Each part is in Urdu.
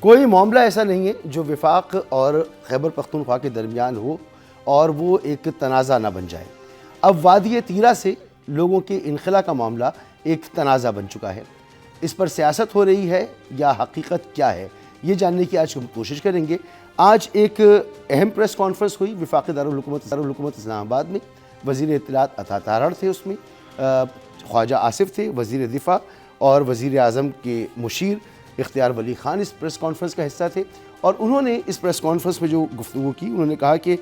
کوئی معاملہ ایسا نہیں ہے جو وفاق اور خیبر پختونخوا کے درمیان ہو اور وہ ایک تنازع نہ بن جائے۔ اب وادی تیرا سے لوگوں کے انخلا کا معاملہ ایک تنازع بن چکا ہے۔ اس پر سیاست ہو رہی ہے یا حقیقت کیا ہے، یہ جاننے کی آج ہم کوشش کریں گے۔ آج ایک اہم پریس کانفرنس ہوئی وفاقی دارالحکومت اسلام آباد میں۔ وزیر اطلاعات عطا طاہر تھے، اس میں خواجہ آصف تھے، وزیر دفاع اور وزیر اعظم کے مشیر اختیار ولی خان اس پریس کانفرنس کا حصہ تھے، اور انہوں نے اس پریس کانفرنس میں جو گفتگو کی، انہوں نے کہا کہ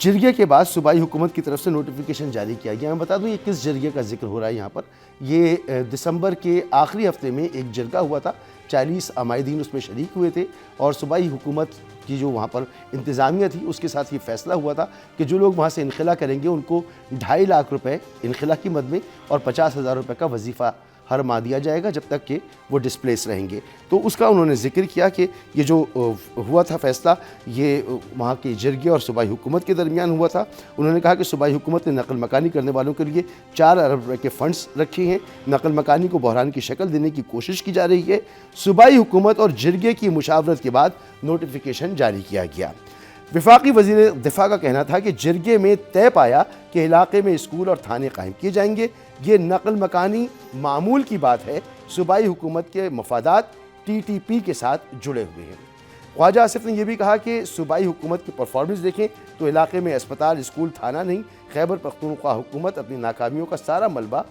جرگے کے بعد صوبائی حکومت کی طرف سے نوٹیفیکیشن جاری کیا گیا۔ میں بتا دوں یہ کس جرگے کا ذکر ہو رہا ہے یہاں پر۔ یہ دسمبر کے آخری ہفتے میں ایک جرگہ ہوا تھا، 40 عمائدین اس میں شریک ہوئے تھے، اور صوبائی حکومت کی جو وہاں پر انتظامیہ تھی اس کے ساتھ یہ فیصلہ ہوا تھا کہ جو لوگ وہاں سے انخلا کریں گے ان کو 2.5 لاکھ روپے انخلا کی مد میں اور 50,000 روپے کا وظیفہ ہر ماہ دیا جائے گا جب تک کہ وہ ڈسپلیس رہیں گے۔ تو اس کا انہوں نے ذکر کیا کہ یہ جو ہوا تھا فیصلہ، یہ وہاں کے جرگے اور صوبائی حکومت کے درمیان ہوا تھا۔ انہوں نے کہا کہ صوبائی حکومت نے نقل مکانی کرنے والوں کے لیے 4 ارب روپے کے فنڈز رکھے ہیں۔ نقل مکانی کو بحران کی شکل دینے کی کوشش کی جا رہی ہے۔ صوبائی حکومت اور جرگے کی مشاورت کے بعد نوٹیفیکیشن جاری کیا گیا۔ وفاقی وزیر دفاع کا کہنا تھا کہ جرگے میں طے پایا کہ علاقے میں اسکول اور تھانے قائم کیے جائیں گے۔ یہ نقل مکانی معمول کی بات ہے، صوبائی حکومت کے مفادات TTP کے ساتھ جڑے ہوئے ہیں۔ خواجہ آصف نے یہ بھی کہا کہ صوبائی حکومت کی پرفارمنس دیکھیں تو علاقے میں اسپتال، اسکول، تھانہ نہیں، خیبر پختونخوا حکومت اپنی ناکامیوں کا سارا ملبہ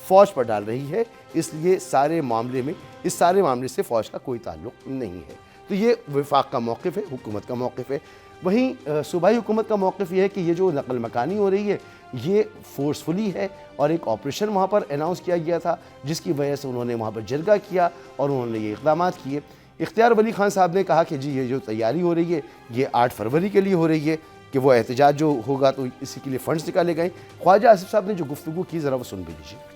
فوج پر ڈال رہی ہے، اس لیے اس سارے معاملے سے فوج کا کوئی تعلق نہیں ہے۔ تو یہ وفاق کا موقف ہے، حکومت کا موقف ہے۔ وہیں صوبائی حکومت کا موقف یہ ہے کہ یہ جو نقل مکانی ہو رہی ہے یہ فورسفلی ہے، اور ایک آپریشن وہاں پر اناؤنس کیا گیا تھا جس کی وجہ سے انہوں نے وہاں پر جرگہ کیا اور انہوں نے یہ اقدامات کیے۔ اختیار ولی خان صاحب نے کہا کہ جی یہ جو تیاری ہو رہی ہے یہ 8 فروری کے لیے ہو رہی ہے کہ وہ احتجاج جو ہوگا تو اسی کے لیے فنڈز نکالے گئے۔ خواجہ آصف صاحب نے جو گفتگو کی ذرا وہ سن بھی لیجیے۔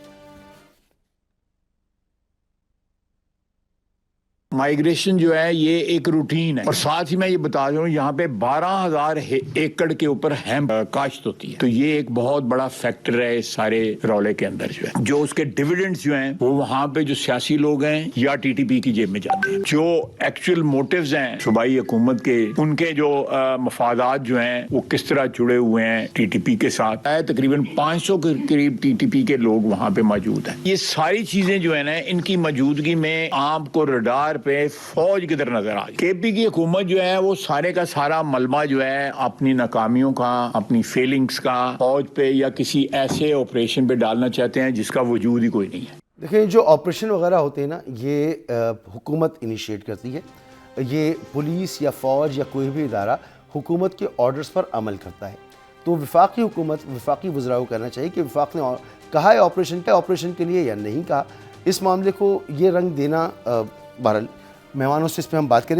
مائیگریشن جو ہے یہ ایک روٹین ہے، اور ساتھ ہی میں یہ بتا دوں یہاں پہ 12,000 ایکڑ کے اوپر ہیمپ کاشت ہوتی ہے، تو یہ ایک بہت بڑا فیکٹر ہے اس سارے رولے کے اندر جو اس کے ڈیویڈنڈز جو ہیں وہ وہاں پہ جو سیاسی لوگ ہیں یا TTP کی جیب میں جاتے ہیں۔ جو ایکچوئل موٹیوز ہیں صوبائی حکومت کے، ان کے جو مفادات جو ہیں وہ کس طرح جڑے ہوئے ہیں TTP کے ساتھ، تقریباً 500 کے قریب TTP کے لوگ وہاں پہ موجود ہیں۔ یہ ساری چیزیں جو ہے نا ان کی موجودگی میں آپ کو رڈار پہ فوج کی طرح نظر آ گئی۔ KP کی حکومت جو ہے وہ سارے کا سارا ملبہ جو ہے اپنی ناکامیوں کا، اپنی فیلنگز کا فوج پہ یا کسی ایسے آپریشن پہ ڈالنا چاہتے ہیں جس کا وجود ہی کوئی نہیں ہے۔ دیکھیں جو آپریشن وغیرہ ہوتے ہیں نا یہ حکومت انیشیٹ کرتی ہے، یہ پولیس یا فوج یا کوئی بھی ادارہ حکومت کے آرڈرز پر عمل کرتا ہے۔ تو وفاقی حکومت، وفاقی وزراء کو کہنا چاہیے کہ وفاق نے کہا ہے آپریشن کے لیے یا نہیں کہا، اس معاملے کو یہ رنگ دینا، بہرحال مہمانوں سے اس پہ ہم بات کریں گے۔